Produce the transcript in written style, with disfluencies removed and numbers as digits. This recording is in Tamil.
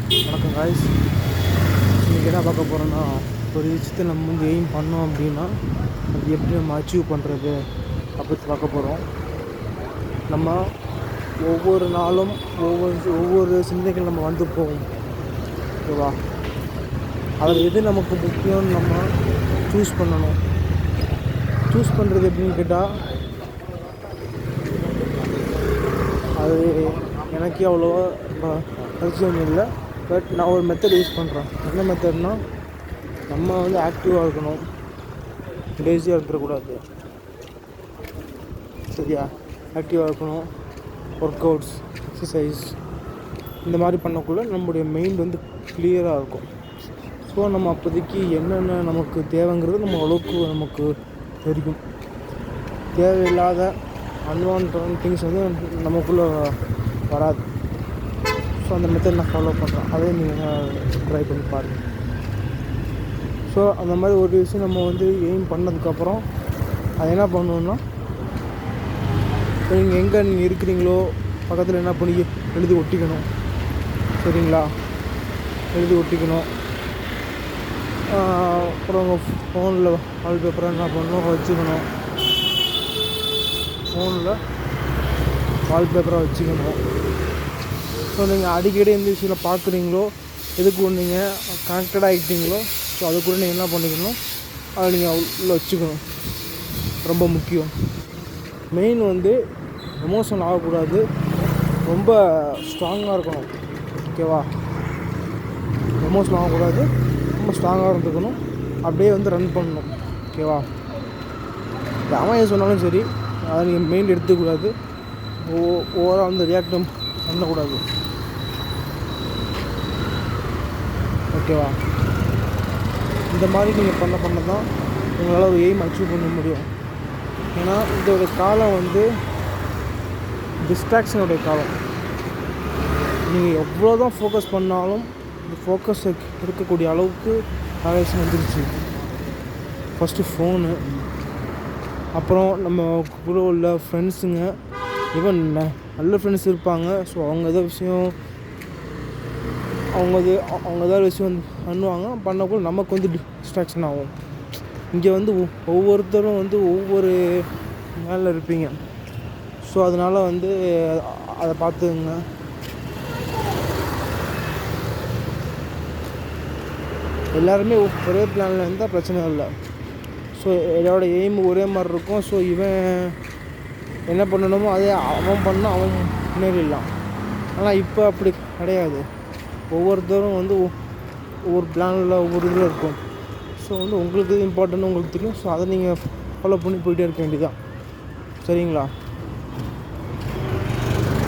வணக்கம் காய்ஸ். இன்றைக்கி என்ன பார்க்க போகிறோன்னா, ஒரு விஷயத்தை நம்ம வந்து எய்ம் பண்ணோம் அப்படின்னா அது எப்படி நம்ம அச்சீவ் பண்ணுறது அப்படி பார்க்க போகிறோம். நம்ம ஒவ்வொரு நாளும் ஒவ்வொரு சிந்தனைகள் நம்ம வந்து போவோம், ஓகேவா? அதில் எது நமக்கு முக்கியம்னு நம்ம சூஸ் பண்ணணும். சூஸ் பண்ணுறது எப்படின்னு கேட்டால், அது எனக்கே அவ்வளோவா அவசியம் இல்லை. பட் நான் ஒரு மெத்தட் யூஸ் பண்ணுறேன். என்ன மெத்தட்னால், நம்ம வந்து ஆக்டிவாக இருக்கணும், லேசியாக இருக்கக்கூடாது. சரியா? ஆக்டிவாக இருக்கணும், ஒர்க் அவுட்ஸ், எக்ஸசைஸ் இந்த மாதிரி பண்ணக்குள்ளே நம்முடைய மைண்ட் வந்து கிளியராக இருக்கும். ஸோ நம்ம அப்போதைக்கு என்னென்ன நமக்கு தேவைங்கிறது நம்ம அளவுக்கு நமக்கு தெரியும். தேவையில்லாத அன்வான்ட் திங்ஸ் வந்து நமக்குள்ளே வராது. ஸோ அந்த மெத்தட் நான் ஃபாலோ பண்ணுறேன். அதே நீங்கள் ட்ரை பண்ணி பாருங்கள். ஸோ அந்த மாதிரி ஒரு விஷயம் நம்ம வந்து எய்ம் பண்ணதுக்கப்புறம் அது என்ன பண்ணணுன்னா, இப்போ நீங்கள் இருக்கிறீங்களோ பக்கத்தில் என்ன பண்ணி எழுதி ஒட்டிக்கணும். சரிங்களா? எழுதி ஒட்டிக்கணும். அப்புறம் உங்கள் ஃபோனில் வால்பேப்பரை என்ன பண்ணணும், வச்சுக்கணும். ஃபோனில் வால்பேப்பராக வச்சுக்கணும். ஸோ நீங்கள் அடிக்கடி எந்த விஷயத்தில் பார்க்குறீங்களோ, எதுக்கு நீங்கள் கனெக்டடாக ஆகிட்டீங்களோ, ஸோ அது கூட நீங்கள் என்ன பண்ணிக்கணும், அதை நீங்கள் உள்ளே வச்சுக்கணும். ரொம்ப முக்கியம். மெயின் வந்து எமோஷனல் ஆகக்கூடாது, ரொம்ப ஸ்ட்ராங்காக இருக்கணும். ஓகேவா? எமோஷனல் ஆகக்கூடாது, ரொம்ப ஸ்ட்ராங்காக இருந்துக்கணும். அப்படியே வந்து ரன் பண்ணணும். ஓகேவா? அவன் எது சொன்னாலும் சரி, அதை நீங்கள் மெயின் எடுத்துக்கூடாது. ஓவராக வந்து ரியாக்ட் பண்ணக்கூடாது. ஓகேவா? இந்த மாதிரி நீங்கள் பண்ண தான் உங்களால் ஒரு எய்ம் அச்சீவ் பண்ண முடியும். ஏன்னா இதோட காலம் வந்து டிஸ்ட்ராக்ஷனுடைய காலம். நீங்கள் எவ்வளோ தான் ஃபோக்கஸ் பண்ணாலும் இந்த ஃபோக்கஸ் இருக்கக்கூடிய அளவுக்கு ஆவேசம் வந்துருச்சு. ஃபஸ்ட்டு ஃபோனு, அப்புறம் நம்ம கூட உள்ள ஃப்ரெண்ட்ஸுங்க, ஈவன் நல்ல ஃப்ரெண்ட்ஸ் இருப்பாங்க. ஸோ அவங்க ஏதோ விஷயம் அவங்க ஏதாவது விஷயம் பண்ணுவாங்க, பண்ணக்குள்ள நமக்கு வந்து டிஸ்ட்ராக்ஷன் ஆகும். இங்கே வந்து ஒவ்வொருத்தரும் வந்து ஒவ்வொரு மேலே இருப்பீங்க. ஸோ அதனால் வந்து அதை பார்த்துங்க. எல்லாருமே ஒரே பிளானில் இருந்தால் பிரச்சனை இல்லை. ஸோ என்னோட எய்ம் ஒரே மாதிரி இருக்கும். ஸோ இவன் என்ன பண்ணணுமோ அதே அவன் பண்ணால் அவன் முன்னேறிடலாம். ஆனால் இப்போ அப்படி கிடையாது. ஒவ்வொருத்தரும் வந்து ஒவ்வொரு பிளானில் ஒவ்வொரு இதில் இருக்கும். ஸோ வந்து உங்களுக்கு இம்பார்ட்டன்ட் உங்களுக்கு தெரியும். ஸோ அதை நீங்கள் ஃபாலோ பண்ணி போயிட்டே இருக்க வேண்டியதான். சரிங்களா?